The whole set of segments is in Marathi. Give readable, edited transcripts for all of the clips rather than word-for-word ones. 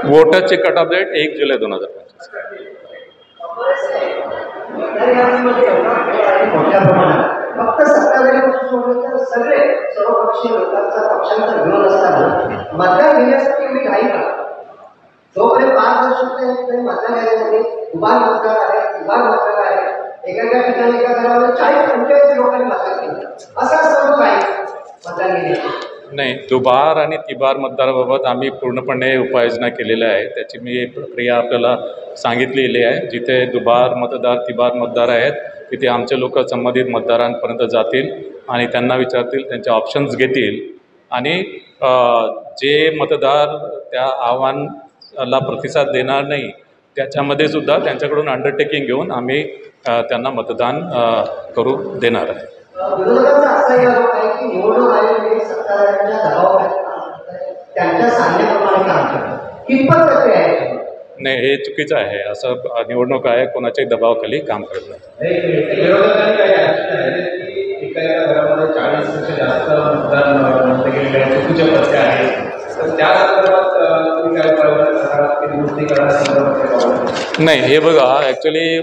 वोटरची कट ऑफ डेट 1 जुलै 2025. फक्त सगळे सर्वपक्षीय पक्षांचा विरोध असताना मतदान घेण्यासाठी एवढी घाई का? जोपर्यंत पारदर्शकता मतदान घेण्यासाठी दुबार मतदार आहे, दुबार मतदार आहे, एका ठिकाणी एका घरामध्ये 40-45 लोकांनी मतदान केलं, असा सर्व काही मतदान घेण्यासाठी नाही. दुबार आणि तिबार मतदाराबाबत आम्ही पूर्णपणे उपाययोजना केलेल्या आहे. त्याची मी प्रक्रिया आपल्याला सांगितलेली आहे. जिथे दुबार मतदार तिबार मतदार आहेत तिथे आमचे लोक संबंधित मतदारांपर्यंत जातील आणि त्यांना विचारतील, त्यांचे ऑप्शन्स घेतील आणि जे मतदार त्या आव्हानाला प्रतिसाद देणार नाही त्याच्यामध्ये सुद्धा त्यांच्याकडून अंडरटेकिंग घेऊन आम्ही त्यांना मतदान करू देणार आहे. विरोधकांचा असाही आरोप आहे की निवडणूक आयोग हे सत्ताधाऱ्यांच्या दबावाखाली त्यांच्या सांगण्याप्रमाणे काम करतात. कितपत तथ्य आहे? नाही, हे चुकीचं आहे. असं निवडणूक आयोग कोणाच्याही दबावाखाली काम करत नाही. विरोधकांनी काय की एका घरामध्ये 40पेक्षा जास्त मतदान केलेले चुकीचे पत्ते आहेत, तर त्या संदर्भात तुम्ही काय की दुरुस्ती करण्यासंदर्भात? नाही, हे बघा, ॲक्च्युली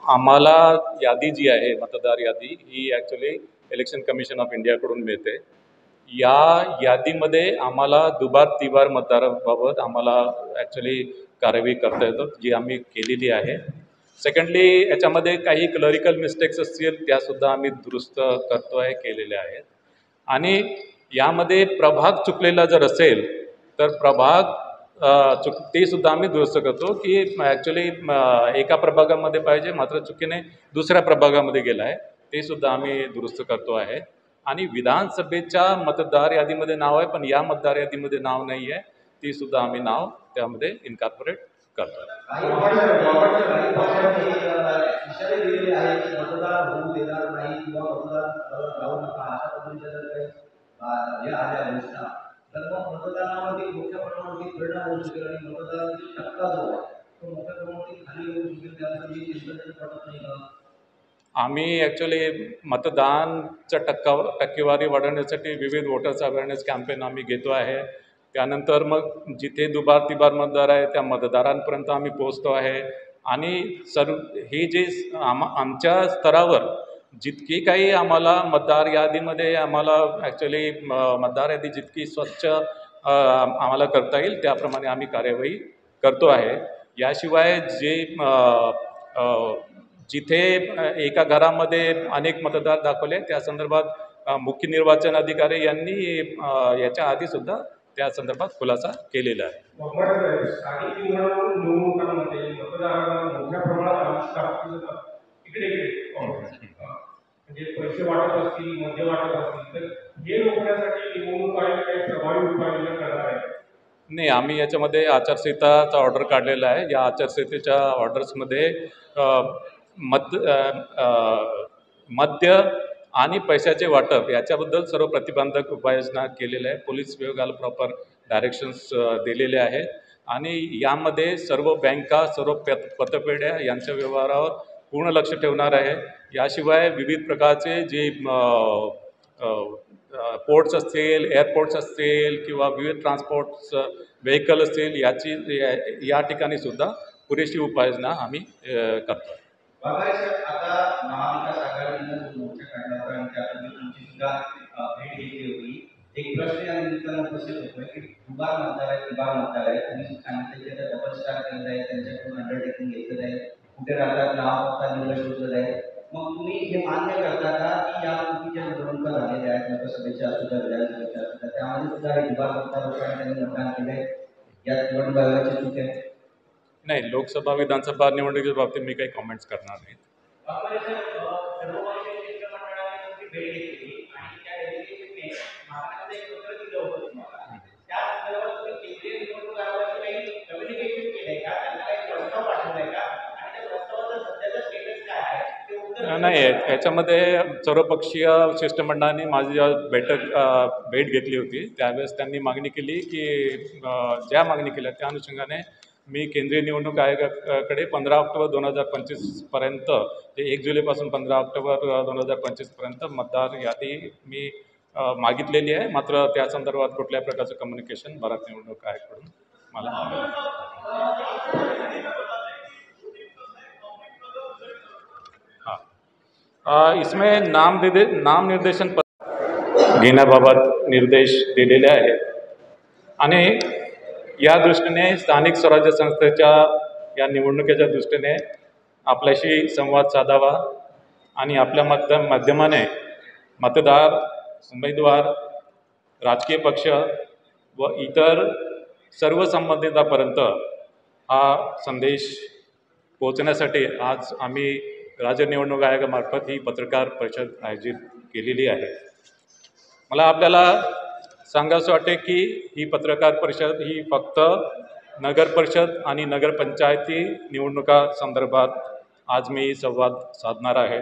आम्हाला यादी जी आहे मतदार यादी ही ॲक्च्युली इलेक्शन कमिशन ऑफ इंडियाकडून मिळते. या यादीमध्ये आम्हाला दुबार तिबार मतदाराबाबत आम्हाला ॲक्च्युली कार्यवाही करता येतं, जी आम्ही केलेली आहे. सेकंडली याच्यामध्ये काही क्लरिकल मिस्टेक्स असतील त्यासुद्धा आम्ही दुरुस्त करतो आहे, केलेल्या आहेत. आणि यामध्ये प्रभाग चुकलेला जर असेल तर प्रभाग ते सुद्धा आम्ही दुरुस्त करतो की ॲक्च्युली एका प्रभागामध्ये पाहिजे मात्र चुकीने दुसऱ्या प्रभागामध्ये गेला आहे, ते सुद्धा आम्ही दुरुस्त करतो आहे. आणि विधानसभेच्या मतदार यादीमध्ये नाव आहे पण या मतदार यादीमध्ये नाव नाही आहे, ती सुद्धा आम्ही नाव त्यामध्ये इन्कॉर्पोरेट करतो. आम्ही ॲक्च्युली मतदानच्या टक्केवारी वाढवण्यासाठी विविध वोटर्स अवेअरनेस कॅम्पेन आम्ही घेतो आहे. त्यानंतर मग जिथे दुबार तिबार मतदार आहे त्या मतदारांपर्यंत आम्ही पोहोचतो आहे. आणि हे जे आमच्या स्तरावर जितकी काही आम्हाला मतदार यादीमध्ये आम्हाला ॲक्च्युली मतदार यादी जितकी स्वच्छ आम्हाला करता येईल त्याप्रमाणे आम्ही कार्यवाही करतो आहे. याशिवाय जिथे एका घरामध्ये अनेक मतदार दाखवले त्या संदर्भात मुख्य निर्वाचन अधिकारी यांनी याच्या आधीसुद्धा त्या संदर्भात खुलासा केलेला आहे. नाही, आम्ही याच्यामध्ये आचारसंहिताचा ऑर्डर काढलेला आहे. या आचारसंहितेच्या ऑर्डर्समध्ये मद्य आणि पैशाचे वाटप याच्याबद्दल सर्व प्रतिबंधक उपाययोजना केलेल्या आहे. पोलीस विभागाला प्रॉपर डायरेक्शन्स दिलेले आहेत आणि यामध्ये सर्व बँका सर्व पतपेढ्या यांच्या व्यवहारावर पूर्ण लक्ष ठेवणार आहे. याशिवाय विविध प्रकारचे जे पोर्ट्स असतील, एअरपोर्ट्स असतील किंवा विविध ट्रान्सपोर्ट्स व्हेकल असतील या ठिकाणी सुद्धा पुरेशी उपाययोजना आम्ही करतो. आता महाविकास आघाडीनं मोर्चा काढला होता आणि त्यामध्ये तुमची सुद्धा भेट घेतली होती. एक प्रश्न या निमित्तानं उपस्थित होतोय की दुबार मतदार आहे तिबार मतदार आहे, तुम्ही सांगितलं की डबल स्टार केलं आहे, त्यांच्याकडून अंडरटेकिंग घेतलं आहे, कुठे राहतात नाव पत्ता निवड शोधलं आहे. मग तुम्ही हे मान्य करता का की यापूर्वी ज्या निवडणुका झालेल्या आहेत लोकसभेच्या असू द्या विधानसभेच्या असू द्या त्यामध्ये सुद्धा हे दुबार मतदार लोकांनी त्यांनी मतदान केलंय, यात निवडणूक आयोगाची चूक आहे? नाही, लोकसभा विधानसभा निवडणुकीच्या बाबतीत मी काही कॉमेंट्स करणार नाही. नाही, याच्यामध्ये सर्वपक्षीय शिष्टमंडळाने माझी भेट घेतली होती. त्यावेळेस त्यांनी मागणी केली की ज्या मागणी केल्या त्या अनुषंगाने मी केंद्रीय निवडणूक आयोगाकडे 15 ऑक्टोबर 2025पर्यंत ते 1 जुलैपासून 15 ऑक्टोबर 2025पर्यंत मतदार यादी मी मागितलेली आहे. मात्र त्या संदर्भात कुठल्याही प्रकारचं कम्युनिकेशन भारत निवडणूक आयोगाकडून मला हाँ इसमें नाम निर्देशन घेण्याबाबत निर्देश दिलेले आहेत आणि या दृष्टीने स्थानिक स्वराज्य संस्थेच्या या निवडणुकीच्या दृष्टीने आपल्याशी संवाद साधावा आणि आपल्या माध्यमाने मतदार, उमेदवार, राजकीय पक्ष व इतर सर्व संबंधितांपर्यंत हा संदेश पोहोचण्यासाठी आज आम्ही राज्य निवडणूक आयोगामार्फत ही पत्रकार परिषद आयोजित केलेली आहे. मला आपल्याला सांगावंसं वाटते की ही पत्रकार परिषद ही फक्त नगर परिषद आणि नगरपंचायती निवडणुका संदर्भात आज मी संवाद साधणार आहे.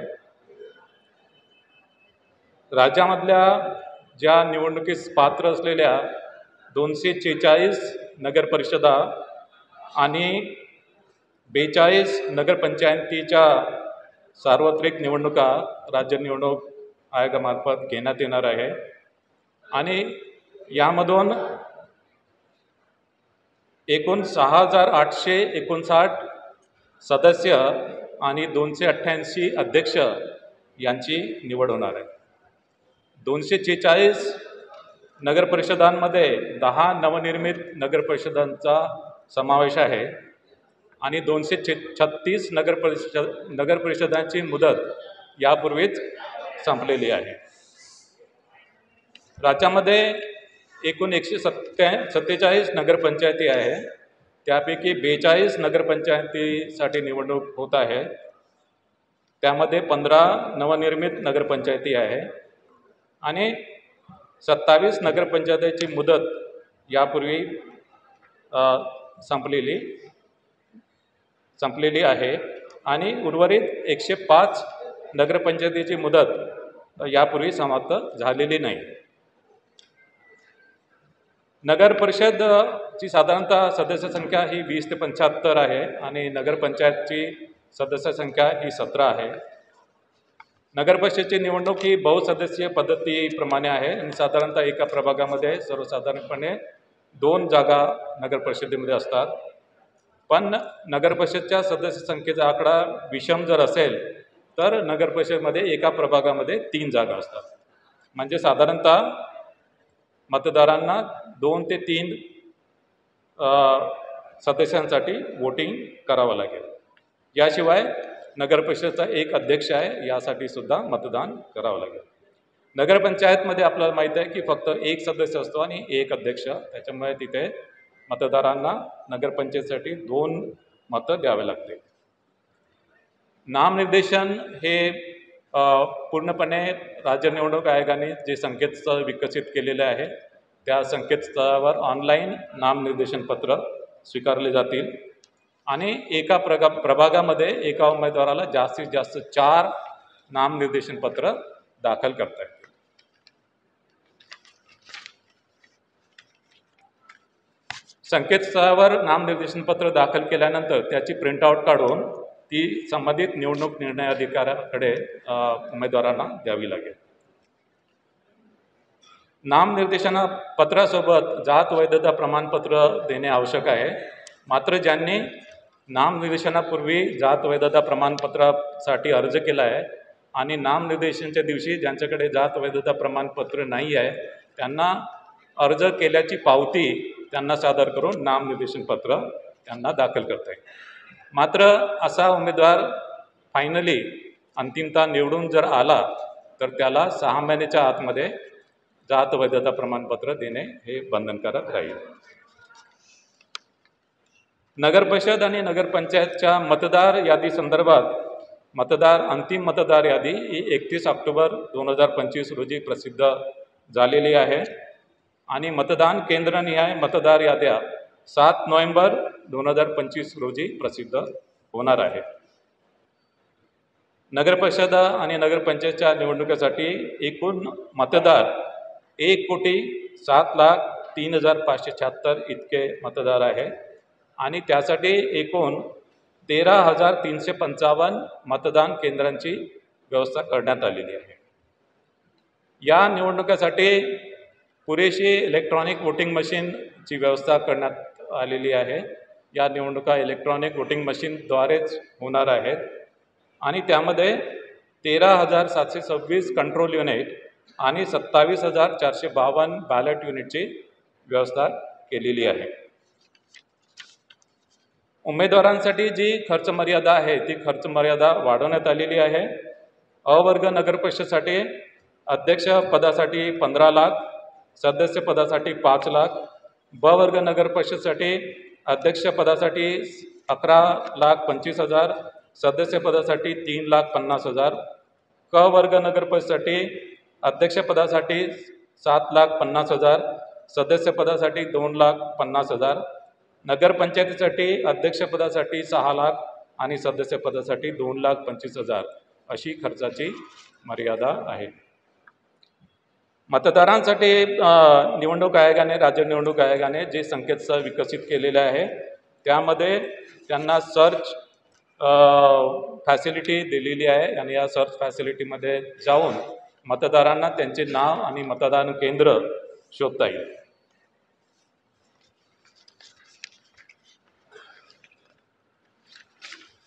राज्यामधल्या ज्या निवडणुकीस पात्र असलेल्या 246 नगरपरिषदा आणि 42 नगरपंचायतीच्या सार्वत्रिक निवडणुका राज्य निवडणूक आयोगामार्फत घेण्यात येणार आहे आणि यामधून एकूण 6,859 सदस्य आणि 288 अध्यक्ष यांची निवड होणार आहे. 246 नगरपरिषदांमध्ये 10 नवनिर्मित नगरपरिषदांचा समावेश आहे आणि 236 नगरपरिषदांची मुदत यापूर्वीच संपलेली आहे. राज्यामध्ये एकूण 147 नगरपंचायती आहे. त्यापैकी 42 नगरपंचायतीसाठी निवडणूक होत आहे. त्यामध्ये 15 नवनिर्मित नगरपंचायती आहे आणि 27 नगरपंचायतीची मुदत यापूर्वी संपलेली आहे आणि उर्वरित 105 नगरपंचायतीची मुदत यापूर्वी समाप्त झालेली नाही. नगर परिषदची साधारणतः सदस्य संख्या ही 20 ते 75 आहे आणि नगरपंचायतची सदस्य संख्या ही 17 आहे. नगर परिषदेची निवडणूक ही बहुसदस्यीय पद्धतीप्रमाणे आहे आणि साधारणतः एका प्रभागामध्ये सर्वसाधारणपणे 2 जागा नगर परिषदेमध्ये असतात. पण नगर परिषदच्या सदस्य संख्येचा आकडा विषम जर असेल तर नगर परिषदेमध्ये एका प्रभागामध्ये 3 जागा असतात. म्हणजे साधारणतः मतदारांना 2 ते 3 सदस्यांसाठी वोटिंग करावं लागेल. याशिवाय नगर परिषदेचा एक अध्यक्ष आहे, यासाठी सुद्धा मतदान करावं लागेल. नगरपंचायतमध्ये आपल्याला माहीत आहे की फक्त एक सदस्य असतो आणि एक अध्यक्ष. त्याच्यामुळे तिथे मतदारांना नगरपंचायतीसाठी 2 मतं द्यावे लागते. नामनिर्देशन हे पूर्णपणे राज्य निवडणूक आयोगाने जे संकेतस्थळ विकसित केलेले आहे त्या संकेतस्थळावर ऑनलाईन नामनिर्देशन पत्र स्वीकारले जातील आणि एका प्रभागामध्ये एका उमेदवाराला जास्तीत जास्त 4 नामनिर्देशन पत्र दाखल करता येतील. संकेतस्थळावर नामनिर्देशन पत्र दाखल केल्यानंतर त्याची प्रिंटआउट काढून ती संबंधित निवडणूक निर्णय अधिकाऱ्याकडे उमेदवारांना द्यावी लागेल. नामनिर्देशन पत्रासोबत जात वैधता प्रमाणपत्र देणे आवश्यक आहे. मात्र ज्यांनी नामनिर्देशनापूर्वी जात वैधता प्रमाणपत्रासाठी अर्ज केला आहे आणि नामनिर्देशनाच्या दिवशी ज्यांच्याकडे जात वैधता प्रमाणपत्र नाही आहे त्यांना अर्ज केल्याची पावती त्यांना सादर करून नामनिर्देशन पत्र त्यांना दाखल करता येईल. मात्र असा उमेदवार फायनली अंतिमतः निवडून जर आला तर त्याला 6 महिन्याच्या आतमध्ये जात वैधता प्रमाणपत्र देणे हे बंधनकारक राहील. नगर परिषद आणि नगरपंचायतच्या मतदार यादी संदर्भात अंतिम मतदार यादी ही 31 ऑक्टोबर 2025 रोजी प्रसिद्ध झालेली आहे आणि मतदान केंद्रनिहाय मतदार याद्या 7 नोव्हेंबर 2025 रोजी प्रसिद्ध होणार आहे. नगरपरिषद आणि नगरपंचायतच्या निवडणुकीसाठी एकूण मतदार 1,07,03,576 इतके मतदार आहे आणि त्यासाठी एकूण 13,355 मतदान केंद्रांची व्यवस्था करण्यात आलेली आहे. या निवडणुकीसाठी पुरेशी इलेक्ट्रॉनिक वोटिंग मशीनची व्यवस्था करण्यात आलेली आहे. या निवडणुका इलेक्ट्रॉनिक वोटिंग मशीनद्वारेच होणार आहेत आणि त्यामध्ये 13,726 कंट्रोल युनिट आणि 27,452 बॅलेट युनिटची व्यवस्था केलेली आहे. उमेदवारांसाठी जी खर्च मर्यादा आहे ती खर्च मर्यादा वाढवण्यात आलेली आहे. अ वर्ग नगरपरिषदेसाठी अध्यक्षपदासाठी 15 लाख, सदस्यपदासाठी 5 लाख, ब वर्ग नगरपरिषदेसाठी अध्यक्षपदासाठी 11,25,000, सदस्यपदासाठी 3,50,000, क वर्ग नगरपरिषदेसाठी अध्यक्षपदासाठी 7,50,000, सदस्यपदासाठी 2,50,000, नगरपंचायतीसाठी अध्यक्षपदासाठी 6 लाख आणि सदस्यपदासाठी 2,25,000 अशी खर्चाची मर्यादा आहे. मतदारांसाठी निवडणूक आयोगाने, राज्य निवडणूक आयोगाने जे संकेतस्थळ विकसित केलेले आहे त्यामध्ये त्यांना सर्च फॅसिलिटी दिलेली आहे आणि या सर्च फॅसिलिटीमध्ये जाऊन मतदारांना त्यांचे नाव आणि मतदान केंद्र शोधता येईल.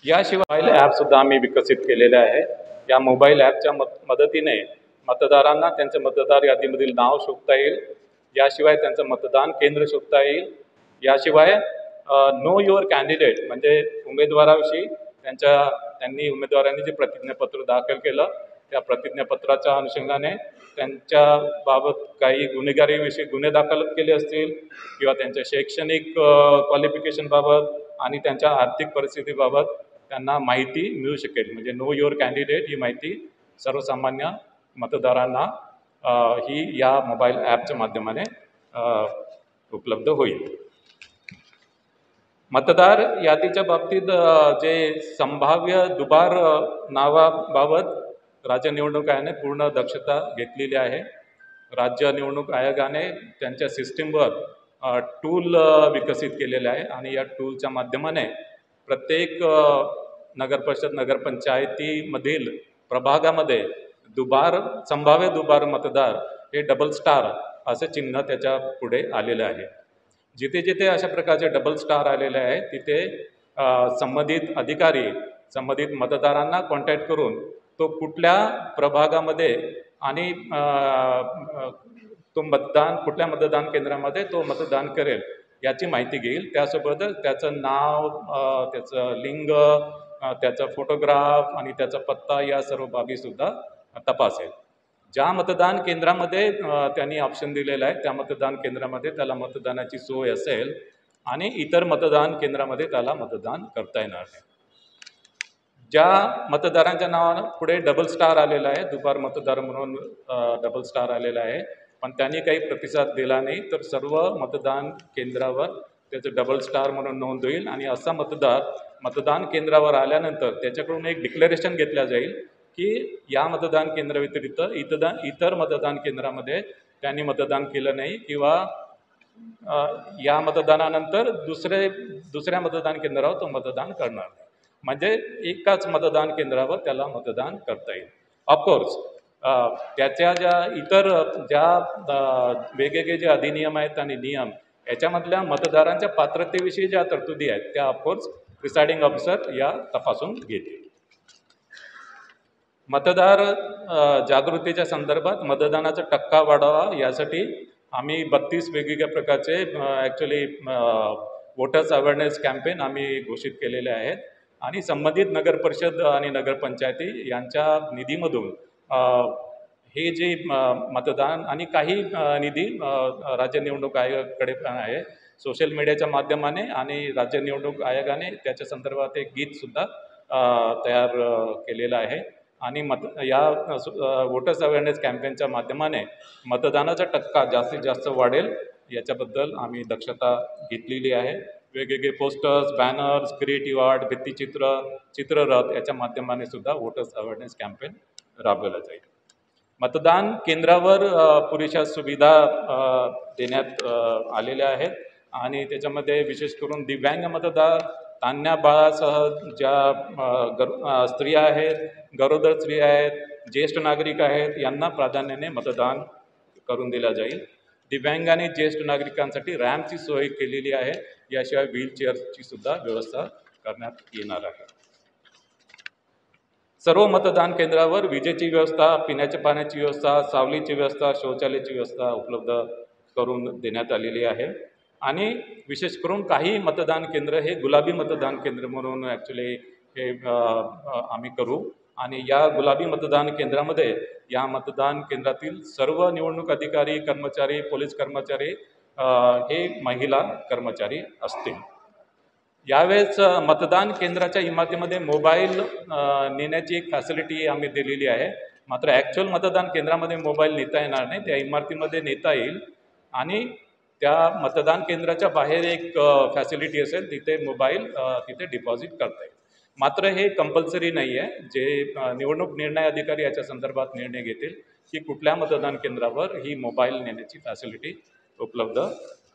याशिवाय मोबाईल ॲपसुद्धा आम्ही विकसित केलेले आहे. या मोबाईल ॲपच्या मदतीने मतदारांना त्यांच्या मतदार यादीमधील नाव शोधता येईल. याशिवाय त्यांचं मतदान केंद्र शोधता येईल. याशिवाय नो युअर कॅन्डिडेट म्हणजे उमेदवाराविषयी त्यांनी उमेदवारांनी जे प्रतिज्ञापत्र दाखल केलं त्या प्रतिज्ञापत्राच्या अनुषंगाने त्यांच्याबाबत काही गुन्हेगारीविषयी गुन्हे दाखल केले असतील किंवा त्यांच्या शैक्षणिक क्वालिफिकेशनबाबत आणि त्यांच्या आर्थिक परिस्थितीबाबत त्यांना माहिती मिळू शकेल. म्हणजे नो युअर कॅन्डिडेट ही माहिती सर्वसामान्य मतदारांना ही या मोबाईल ॲपच्या माध्यमाने उपलब्ध होईल. मतदार यादीच्या बाबतीत जे संभाव्य दुबार नावाबाबत राज्य निवडणूक आयोगाने पूर्ण दक्षता घेतलेली आहे. राज्य निवडणूक आयोगाने त्यांच्या सिस्टीमवर टूल विकसित केलेले आहे आणि या टूलच्या माध्यमाने प्रत्येक नगरपरिषद नगरपंचायतीमधील प्रभागामध्ये संभाव्य दुबार मतदार हे डबल स्टार असे चिन्ह त्याच्या पुढे आलेले आहे. जिथे जिथे अशा प्रकारचे डबल स्टार आलेले आहे तिथे संबंधित अधिकारी संबंधित मतदारांना कॉन्टॅक्ट करून तो कुठल्या प्रभागामध्ये आणि तो कुठल्या मतदान केंद्रामध्ये तो मतदान करेल याची माहिती घेईल. त्यासोबतच त्याचं नाव, त्याचं लिंग, त्याचा फोटोग्राफ आणि त्याचा पत्ता या सर्व बाबीसुद्धा तपासेल. ज्या मतदान केंद्रामध्ये त्यांनी ऑप्शन दिलेला आहे त्या मतदान केंद्रामध्ये त्याला मतदानाची सोय असेल आणि इतर मतदान केंद्रामध्ये त्याला मतदान करता येणार नाही. ज्या मतदारांच्या नावानं पुढे डबल स्टार आलेला आहे, दुबार मतदार म्हणून डबल स्टार आलेला आहे, पण त्यांनी काही प्रतिसाद दिला नाही तर सर्व मतदान केंद्रावर त्याचं डबल स्टार म्हणून नोंद होईल आणि असा मतदार मतदान केंद्रावर आल्यानंतर त्याच्याकडून एक डिक्लेरेशन घेतलं जाईल की या मतदान केंद्राव्यतिरिक्त इतर मतदान केंद्रामध्ये त्यांनी मतदान केलं नाही किंवा या मतदानानंतर दुसऱ्या मतदान केंद्रावर तो मतदान करणार नाही. म्हणजे एकाच मतदान केंद्रावर त्याला मतदान करता येईल. ऑफकोर्स त्याच्या ज्या वेगवेगळे जे अधिनियम आहेत आणि नियम याच्यामधल्या मतदारांच्या पात्रतेविषयी ज्या तरतुदी आहेत त्या ऑफकोर्स प्रिसाइडिंग ऑफिसर या तपासून घेतील. मतदार जागृतीच्या संदर्भात मतदानाचा टक्का वाढावा यासाठी आम्ही 32 वेगवेगळ्या प्रकारचे ॲक्च्युली वोटर्स अवेअरनेस कॅम्पेन आम्ही घोषित केलेले आहेत आणि संबंधित नगरपरिषद आणि नगरपंचायती यांच्या निधीमधून हे जे मतदान आणि काही निधी राज्य निवडणूक आयोगाकडे पण आहे. सोशल मीडियाच्या माध्यमाने आणि राज्य निवडणूक आयोगाने त्याच्या संदर्भात एक गीतसुद्धा तयार केलेलं आहे आणि या वोटर्स अवेअरनेस कॅम्पेनच्या माध्यमाने मतदानाचा टक्का जास्तीत जास्त वाढेल याच्याबद्दल आम्ही दक्षता घेतलेली आहे. वेगवेगळे पोस्टर्स, बॅनर्स, क्रिएटिव्ह आर्ट, भित्तिचित्र, चित्ररथ याच्या माध्यमाने सुद्धा वोटर्स अवेअरनेस कॅम्पेन राबवला जाईल. मतदान केंद्रावर पुरेशा सुविधा देण्यात आलेल्या आहेत आणि त्याच्यामध्ये विशेष करून दिव्यांग मतदार, तान्ह्या बाळासह ज्या स्त्रिया आहेत, गरोदर स्त्रिया आहेत, ज्येष्ठ नागरिक आहेत यांना प्राधान्याने मतदान करून दिलं जाईल. दिव्यांग आणि ज्येष्ठ नागरिकांसाठी रॅम्पची सोय केलेली आहे. याशिवाय व्हीलचेअरची सुद्धा व्यवस्था करण्यात येणार आहे. सर्व मतदान केंद्रावर विजेची व्यवस्था, पिण्याच्या पाण्याची व्यवस्था, सावलीची व्यवस्था, शौचालयाची व्यवस्था उपलब्ध करून देण्यात आलेली आहे. आणि विशेष करून काही मतदान केंद्र हे गुलाबी मतदान केंद्र म्हणून ॲक्च्युली हे आम्ही करू. आणि या गुलाबी मतदान केंद्रामध्ये या मतदान केंद्रातील सर्व निवडणूक अधिकारी, कर्मचारी, पोलीस कर्मचारी हे महिला कर्मचारी असतील. यावेळेस मतदान केंद्राच्या इमारतीमध्ये मोबाईल नेण्याची एक फॅसिलिटी आम्ही दिलेली आहे. मात्र ॲक्च्युअल मतदान केंद्रामध्ये मोबाईल नेता येणार नाही, त्या इमारतीमध्ये नेता येईल. आणि त्या मतदान केंद्राच्या बाहेर एक फॅसिलिटी असेल, तिथे मोबाईल तिथे डिपॉझिट करता येईल. मात्र हे कंपल्सरी नाही आहे. जे निवडणूक निर्णय अधिकारी याच्या संदर्भात निर्णय घेतील की कुठल्या मतदान केंद्रावर ही मोबाईल नेण्याची फॅसिलिटी उपलब्ध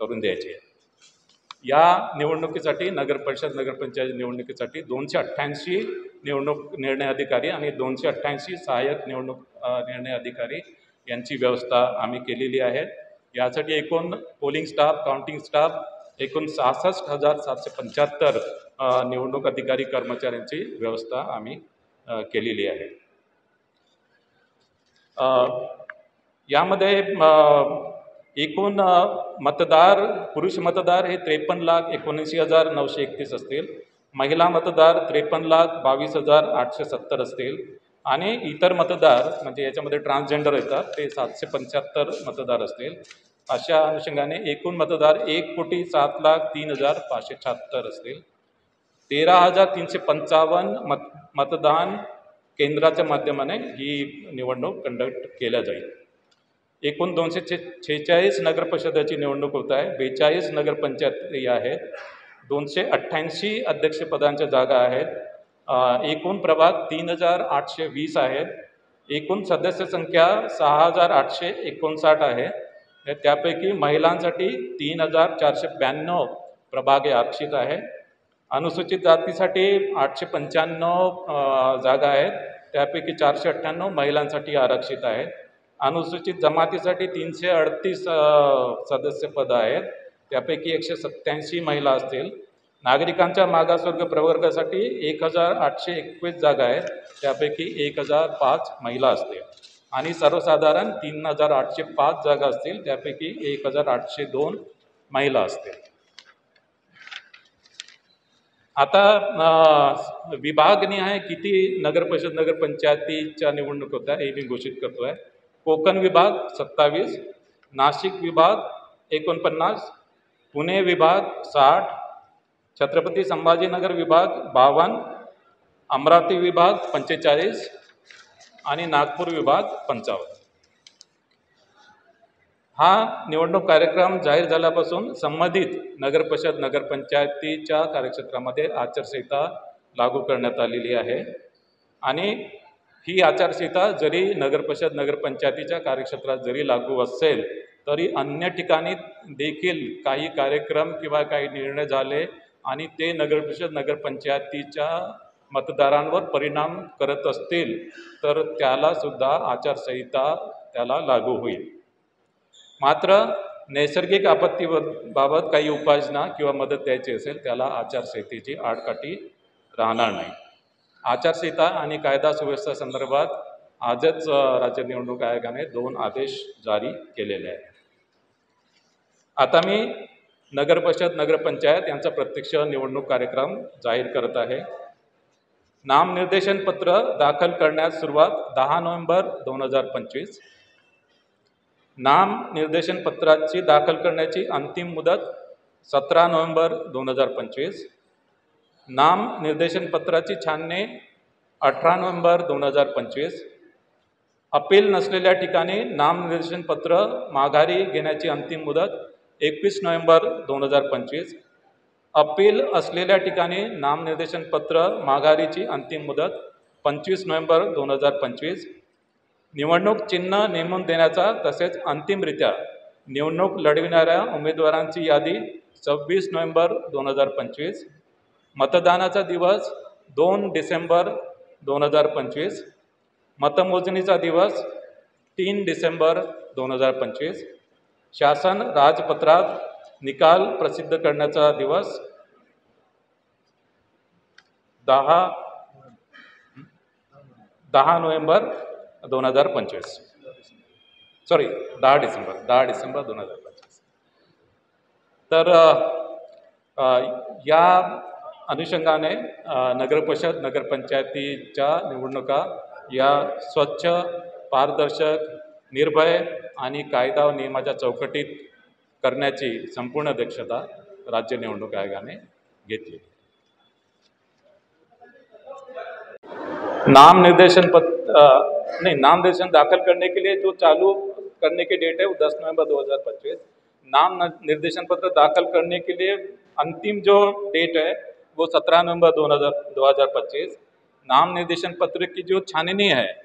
करून द्यायची आहे. या निवडणुकीसाठी नगरपरिषद नगरपंचायत निवडणुकीसाठी 288 निवडणूक निर्णय अधिकारी आणि 288 सहाय्यक निवडणूक निर्णय अधिकारी यांची व्यवस्था आम्ही केलेली आहे. यासाठी एकूण पोलिंग स्टाफ, काउंटिंग स्टाफ एकूण 66,775 निवडणूक अधिकारी कर्मचाऱ्यांची व्यवस्था आम्ही केलेली आहे. यामध्ये एकूण मतदार, पुरुष मतदार हे 53,79,931 असतील. महिला मतदार 53,22,870 असतील. आणि इतर मतदार म्हणजे याच्यामध्ये ट्रान्सजेंडर येतात ते 775 मतदार असतील. अशा अनुषंगाने एकूण मतदार 1,07,03,576 असतील. 13,355 मतदान केंद्राच्या माध्यमाने ही निवडणूक कंडक्ट केल्या जाईल. एकूण 246 नगरपरिषदेची निवडणूक होत आहे. 42 नगरपंचायती आहेत. 288 अध्यक्षपदांच्या जागा आहेत. एकूण प्रभाग 3,820 आहेत. एकूण सदस्य संख्या 6,859 आहे. त्यापैकी महिलांसाठी 3,492 प्रभाग हे आरक्षित आहे. अनुसूचित जातीसाठी 895 जागा आहेत. त्यापैकी 498 महिलांसाठी आरक्षित आहेत. अनुसूचित जमातीसाठी 338 सदस्यपद आहेत. त्यापैकी 187 महिला असतील. नागरिकांच्या मागासवर्ग प्रवर्गासाठी 1,821 जागा आहेत. त्यापैकी 1,005 महिला असतील. आणि सर्वसाधारण 3,805 जागा असतील. त्यापैकी 1,802 महिला असतील. आता विभागनिहाय किती नगरपरिषद नगरपंचायतीच्या निवडणूक होत्या हे मी घोषित करतो आहे. कोकण विभाग 27, नाशिक विभाग 49, पुणे विभाग 60, छत्रपती संभाजीनगर विभाग 52, अमरावती विभाग 45 आणि नागपूर विभाग 55. हा निवडणूक कार्यक्रम जाहीर झाल्यापासून संबंधित नगरपरिषद नगरपंचायतीच्या कार्यक्षेत्रामध्ये आचारसंहिता लागू करण्यात आलेली आहे. आणि ही आचारसंहिता जरी नगरपरिषद नगरपंचायतीच्या कार्यक्षेत्रात जरी लागू असेल तरी अन्य ठिकाणी देखील काही कार्यक्रम किंवा काही निर्णय झाले आणि ते नगरपरिषद नगरपंचायतीच्या मतदारांवर परिणाम करत असतील तर त्यालासुद्धा आचारसंहिता त्याला लागू होईल. मात्र नैसर्गिक आपत्तीबाबत काही उपाययोजना किंवा मदत द्यायची असेल त्याला आचारसंहितेची आडकाठी राहणार नाही. आचारसंहिता आणि कायदा सुव्यवस्था संदर्भात आजच राज्य निवडणूक आयोगाने 2 आदेश जारी केलेले आहेत. आता मी नगरपरिषद नगरपंचायत यांचा प्रत्यक्ष निवडणूक कार्यक्रम जाहीर करत आहे. नामनिर्देशन पत्र दाखल करण्यास सुरुवात 10 नोव्हेंबर 2025. नामनिर्देशन पत्राची दाखल करण्याची अंतिम मुदत 17 नोव्हेंबर 2025. नामनिर्देशन पत्राची छाननी 18 नोव्हेंबर 2025. अपील नसलेल्या ठिकाणी नामनिर्देशन पत्र माघारी घेण्याची अंतिम मुदत 21 नोव्हेंबर 2025. अपील असलेल्या ठिकाणी नामनिर्देशन पत्र माघारीची अंतिम मुदत 25 नोव्हेंबर 2025. निवडणूक चिन्ह नेमून देण्याचा तसेच अंतिमरित्या निवडणूक लढविणाऱ्या उमेदवारांची यादी 26 नोव्हेंबर 2025. मतदानाचा दिवस 2 डिसेंबर 2025. मतमोजणीचा दिवस 3 डिसेंबर 2025. शासन राजपत्रात निकाल प्रसिद्ध करण्याचा दिवस 10 नोव्हेंबर 2025. सॉरी 10 डिसेंबर 2025. तर या अनुषंगाने नगरपरिषद नगरपंचायतीच्या निवडणुका या स्वच्छ, पारदर्शक, निर्भय आणि कायदा व नियमाच्या चौकटीत करण्याची संपूर्ण दक्षता राज्य निवडणूक आयोगाने घेतली. नाम निर्देशन दाखल करने के लिए जो चालू करने की डेट है वो 10 नवंबर 2025. नाम निर्देशन पत्र दाखल करने के लिए अंतिम जो डेट है वो 17 नवंबर 2025. नाम निर्देशन पत्र की जो छाननी है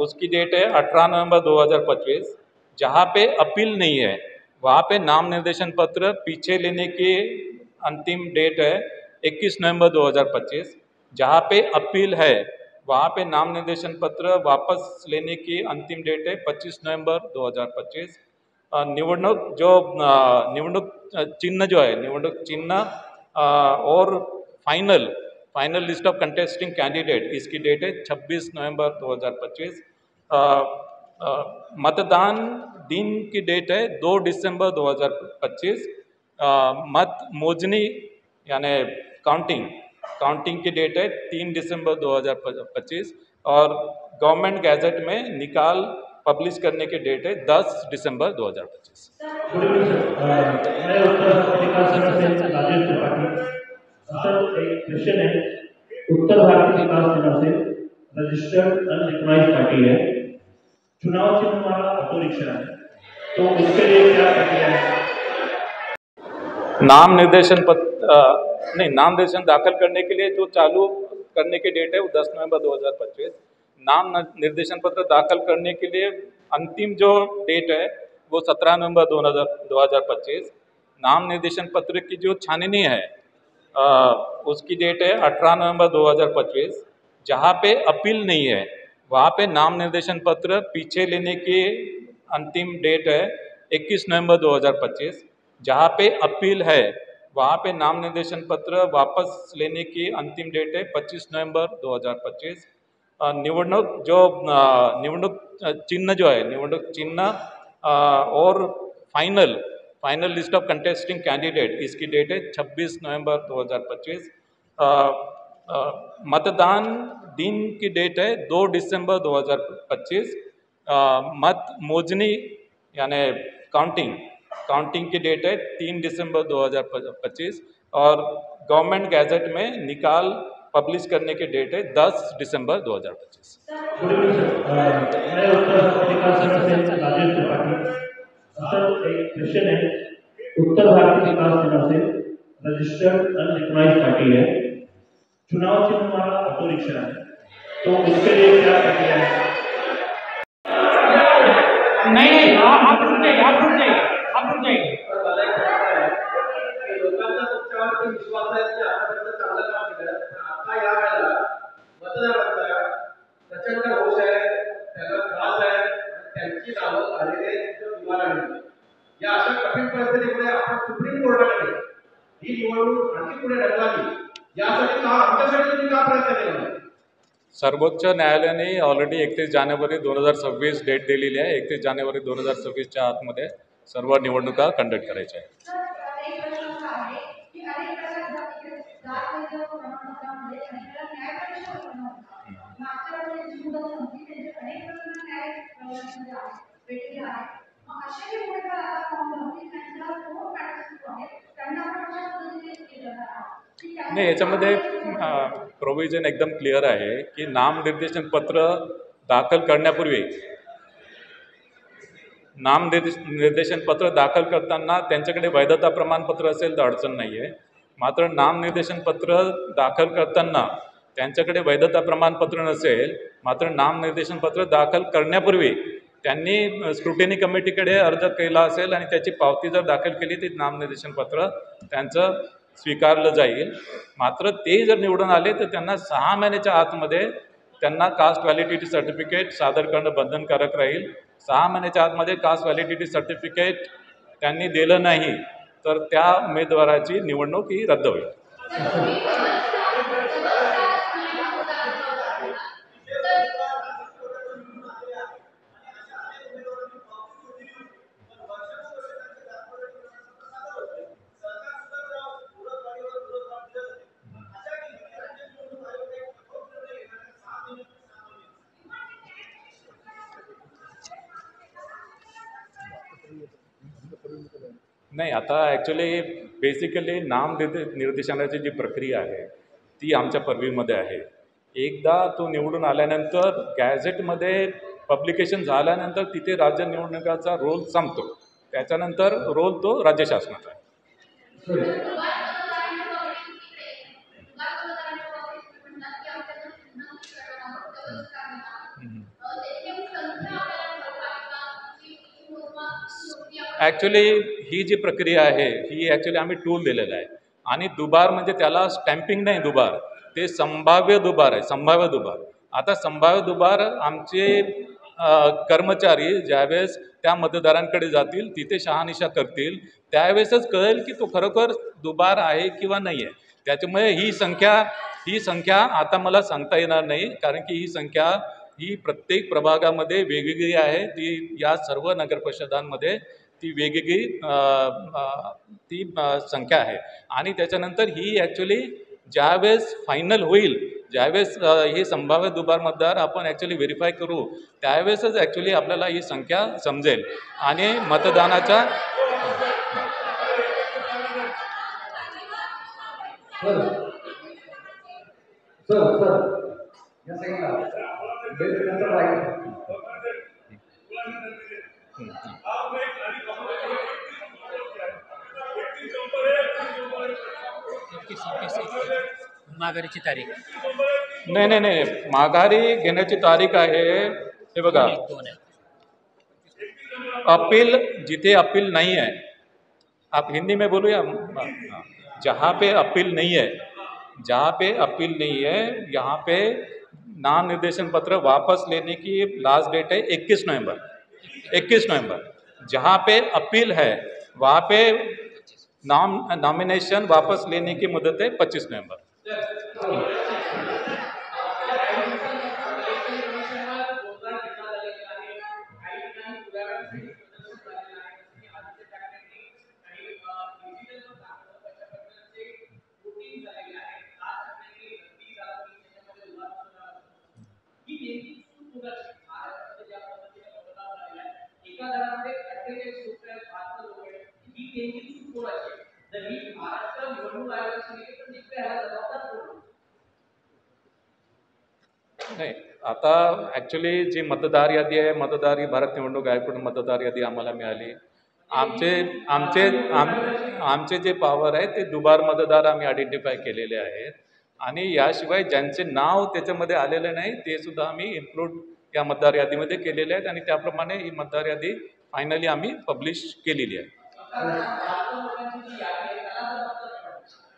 उसकी डेट है 18 नवंबर 2025. जहाँ पे अपील नहीं है वहाँ पे नाम निर्देशन पत्र पीछे लेने की अंतिम डेट है 21 नवंबर 2025. जहाँ पे अपील है वहाँ पे नाम निर्देशन पत्र वापस लेने की अंतिम डेट है 25 नवंबर 2025. निवडणूक चिन्ह जो है निवडणूक चिन्ह और final list of contesting candidate इसकी डेट है 26 नवंबर 2025. मतदान दिन की डेट है 2 दिसंबर 2025. मत मोजनी यानी काउंटिंग की डेट है 3 दिसंबर 2025 और गवर्नमेंट गैजेट में निकाल पब्लिश करने की डेट है 10 दिसंबर 2025. मैं उत्तर पत्रिका संघ से राजेश त्रिपाठी. सर एक क्वेश्चन है. उत्तर भारतीय विकास सेना से रजिस्टर्ड अनरिकॉग्नाइज्ड पार्टी है. चुनाव चिन्ह हमारा ऑटो रिक्शा है, तो इसके लिए क्या प्रक्रिया है? नाम निर्देशन दाखल करने के लिए जो चालू करने की डेट है वो 10 नवंबर 2025. नाम निर्देशन पत्र दाखल करने के लिए अंतिम जो डेट है वो 17 नवंबर 2025. नाम निर्देशन पत्र की जो छाननी है उसकी डेट है 18 नवंबर 2025. जहाँ पे अपील नहीं है वहाँ पे नाम निर्देशन पत्र पीछे लेने की अंतिम डेट है 21 नवंबर 2025. जहाँ पे अपील है वहाँ पे नाम निर्देशन पत्र वापस लेने की अंतिम डेट है 25 नवंबर 2025. निवडणूक चिन्ह जो है निवडणूक चिन्ह और final list of contesting candidate इसकी डेट है 26 नवंबर 2025. मतदान दिन की डेट है 2 दिसंबर 2025. मत मोजनी यानी काउंटिंग की डेट है 3 दिसंबर 2025 और गवर्नमेंट गैजेट में निकाल पब्लिश करने की डेट है 10 दिसंबर 2025. मैं उत्तर पत्रिका संघ से राजेश त्रिपाठी. सर एक क्वेश्चन है. उत्तर भारतीय विकास सेना से रजिस्टर्ड अनरिकॉग्नाइज्ड पार्टी है. चुनाव चिन्ह हमारा ऑटो रिक्शा है, तो इसके लिए क्या प्रक्रिया है? नहीं आप रुक जाइए. लोकांचा तुमच्यावरती विश्वास आहे की आतापर्यंत चांगलं काम केलं, पण आता या वेळेला मतदारांचा प्रचंड रोष आहे, त्यांना त्रास आहे, त्यांची नावं आलेले निवारणाने. या अशा कठीण परिस्थितीमध्ये आपण सुप्रीम कोर्टाकडे ही निवडणूक आणखी पुढे ढकलावी यासाठी आमच्यासाठी तुम्ही का प्रयत्न केला? सर्वोच्च न्यायालयाने ऑलरेडी 31 जानेवारी 2026 डेट दिलेली आहे. 31 जानेवारी 2026च्या आतमध्ये सर्व निवडणुका कंडक्ट करायच्या आहेत. नाही, याच्यामध्ये प्रोव्हिजन एकदम क्लिअर आहे की नामनिर्देशन पत्र दाखल करण्यापूर्वी नामनिर्देशन पत्र दाखल करताना त्यांच्याकडे वैधता प्रमाणपत्र असेल तर अडचण नाही आहे. मात्र नामनिर्देशन पत्र दाखल करताना त्यांच्याकडे वैधता प्रमाणपत्र नसेल, मात्र नामनिर्देशन पत्र दाखल करण्यापूर्वी त्यांनी स्क्रुटिनी कमिटीकडे अर्ज केला असेल आणि त्याची पावती जर दाखल केली तर नामनिर्देशन पत्र त्यांचं स्वीकारलं जाईल. मात्र ते जर निवडून आले तर त्यांना 6 महिन्याच्या आतमध्ये त्यांना कास्ट व्हॅलिडिटी सर्टिफिकेट सादर करणं बंधनकारक राहील 6 महिन्याच्या आतमध्ये कास्ट व्हॅलिडिटी सर्टिफिकेट त्यांनी दिलं नाही तर त्या उमेदवाराची निवडणूक ही रद्द होईल. नाही, आता ॲक्च्युली बेसिकली निर्देशनाची जी प्रक्रिया आहे ती आमच्या पर्व्ह्यूमध्ये आहे. एकदा तो निवडून आल्यानंतर गॅझेटमध्ये पब्लिकेशन झाल्यानंतर तिथे राज्य निवडणुकाचा रोल संपतो. त्याच्यानंतर रोल तो राज्य शासनाचा आहे. ॲक्च्युली ही जी प्रक्रिया आहे ही ॲक्च्युली आम्ही टूल दिलेला आहे आणि दुबार म्हणजे त्याला स्टॅम्पिंग नाही, दुबार ते संभाव्य दुबार आहे, संभाव्य दुबार. आता संभाव्य दुबार आमचे कर्मचारी ज्यावेळेस त्या मतदारांकडे जातील तिथे शहानिशा करतील त्यावेळेसच कळेल की तो खरोखर दुबार आहे किंवा नाही आहे. त्याच्यामुळे ही संख्या आता मला सांगता येणार नाही, कारण की ही संख्या ही प्रत्येक प्रभागामध्ये वेगवेगळी आहे. ती या सर्व नगरपरिषदांमध्ये ती वेगवेगळी संख्या आहे आणि त्याच्यानंतर ही ॲक्च्युली ज्यावेळेस फायनल होईल, ज्यावेळेस हे संभाव्य दुबार मतदार आपण ॲक्च्युली व्हेरीफाय करू त्यावेळेसच ॲक्च्युली आपल्याला ही संख्या समजेल आणि मतदानाच्या माघारीची तारीख नाही, माघारी घेण्याची तारीख आहे हे बघा. अपील जिथे अपील नहीं है, आप हिंदी में बोलो या जहाँ पे अपील नहीं है, जहाँ पे अपील नहीं है यहाँ पे नाम निर्देशन पत्र वापस लेने की लास्ट डेट है 21 नवंबर. जहाँ पे अपील है वहाँ पे नॉमिनेशन वापस लेने की मुदत है 25 नवंबर. नाही, आता ॲक्च्युली जी मतदार यादी आहे, मतदार ही भारत निवडणूक आयोगाकडून मतदार यादी आम्हाला मिळाली. आमचे जे पॉवर आहे ते दुबार मतदार आम्ही आयडेंटिफाय केलेले आहेत आणि याशिवाय ज्यांचे नाव त्याच्यामध्ये आलेले नाही ते सुद्धा आम्ही इन्क्लूड या मतदार यादीमध्ये केलेले आहेत आणि त्याप्रमाणे ही मतदार यादी फायनली आम्ही पब्लिश केलेली आहे.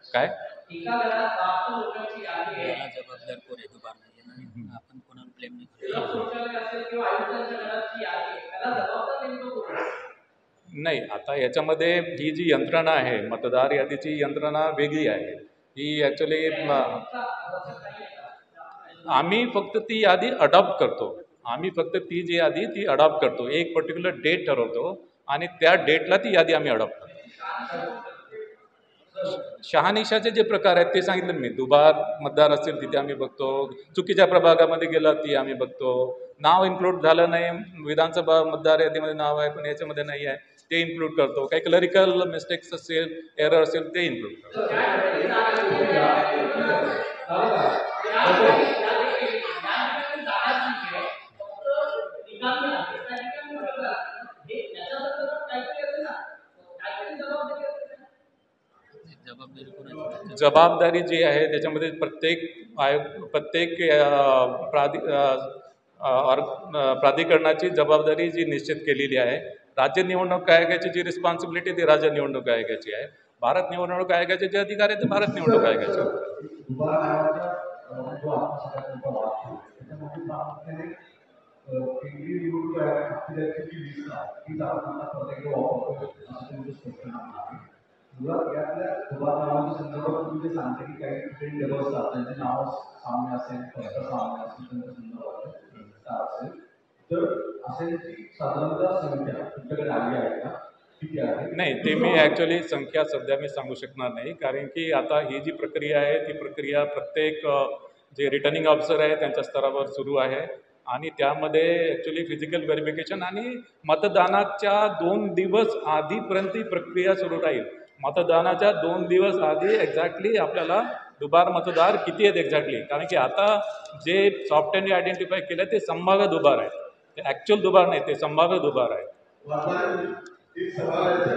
काय जबाबदार कोण आहे दुबार आपण कोणाला ब्लेम नाही. आता याच्यामध्ये ही जी यंत्रणा आहे मतदार यादीची यंत्रणा वेगळी आहे. ही ॲक्च्युली आम्ही फक्त ती यादी अडॉप्ट करतो. आम्ही फक्त ती जी यादी ती अडॉप्ट करतो. एक पर्टिक्युलर डेट ठरवतो आणि त्या डेटला ती यादी आम्ही अडॉप्ट करतो. शहानिशाचे जे प्रकार आहेत ते सांगितलं मी. दुबार मतदार असतील तिथे आम्ही बघतो, चुकीच्या प्रभागामध्ये गेला ती आम्ही बघतो, नाव इन्क्लूड झालं नाही, विधानसभा मतदार यादीमध्ये नाव आहे पण याच्यामध्ये नाही आहे ते इन्क्लूड करतो, काही क्लरिकल मिस्टेक्स असेल, एरर असेल ते इन्क्लूड करतो. जबाबदारी जी आहे त्याच्यामध्ये प्रत्येक प्राधिकरणाची जबाबदारी जी निश्चित केलेली आहे. राज्य निवडणूक आयोगाची जी रिस्पॉन्सिबिलिटी ती राज्य निवडणूक आयोगाची आहे. भारत निवडणूक आयोगाचे जे अधिकार आहेत ते भारत निवडणूक आयोगाचे. केंद्रीय निवडणूक आयोगाची जी लिस्ट आहे तीच आपण आता परत एकदा वापरतो असं त्यांचं स्पष्ट आहे. मुळात यातल्या दुबारनामाच्या संदर्भात तुम्ही जे सांगते की काही ट्रेन लेवल असतात त्यांचे नावं सामने असेल फक्त सामने असेल त्यांच्या संदर्भात असेल तर असेलची साधारणतः संख्या तुमच्याकडे आली आहे का? किती आहे? नाही, ते मी ॲक्च्युली संख्या सध्या मी सांगू शकणार नाही, कारण की आता ही जी प्रक्रिया आहे ती प्रक्रिया प्रत्येक जे रिटर्निंग ऑफिसर आहे त्यांच्या स्तरावर सुरू आहे आणि त्यामध्ये ॲक्च्युली फिजिकल व्हेरिफिकेशन आणि मतदानाच्या 2 दिवस आधीपर्यंत ही प्रक्रिया सुरू राहील. मतदानाच्या 2 दिवस आधी एक्झॅक्टली आपल्याला दुबार मतदार किती आहेत एक्झॅक्टली, कारण की आता जे सॉफ्टवेअरने आयडेंटिफाय केलं ते संभाव्य दुबार आहे, ते ॲक्च्युअल दुबार नाही, ते संभाव्य दुबार आहे. एक सवाल ऐसे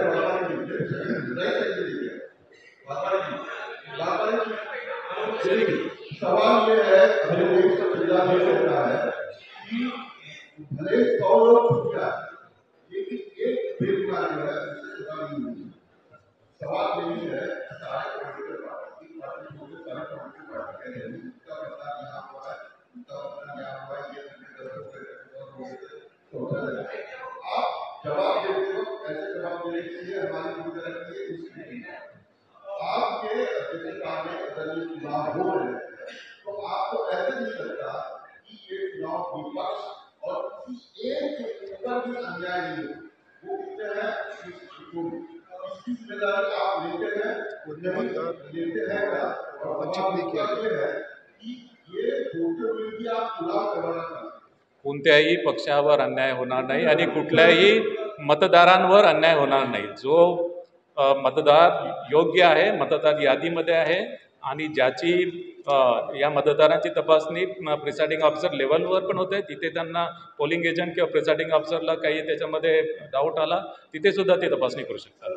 सवाल ये है हमें देश का संविधान ये कहता है कि भले 100 लोग छूट जाए लेकिन एक बेगुनाह जो है उससे जुड़ा नहीं होगी. सवाल यही है सारे पॉलिटिकल पार्टी सारे पॉलिटिकल पार्टी कह रहे हैं उनका मतलब यहाँ हुआ है उनका मतलब यहाँ हुआ है ये आप जवाब देते वक्त ऐसे जवाब देने के लिए हमारी पूरी तरह की उसकी आपके अध्यक्षता में अगर ये चुनाव हो रहे हैं तो आपको ऐसे नहीं लगता कि ये चुनाव विपक्ष और किसी एक के ऊपर भी अन्याय नहीं है. वो कहते हैं इसकी जिम्मेदारी आप लेते हैं नहीं लेते हैं क्या? और ये है कि ये वोटर बिल भी आप चुनाव करवाना चाहते हैं. कोणत्याही पक्षावर अन्याय होणार नाही आणि कुठल्याही मतदारांवर अन्याय होणार नाही. जो मतदार योग्य आहे, मतदार यादीमध्ये आहे आणि ज्याची या मतदारांची तपासणी प्रिसाइडिंग ऑफिसर लेवलवर पण होते, तिथे त्यांना पोलिंग एजंट किंवा प्रिसाइडिंग ऑफिसरला काही त्याच्यामध्ये डाऊट आला तिथे सुद्धा ते तपासणी करू शकतात.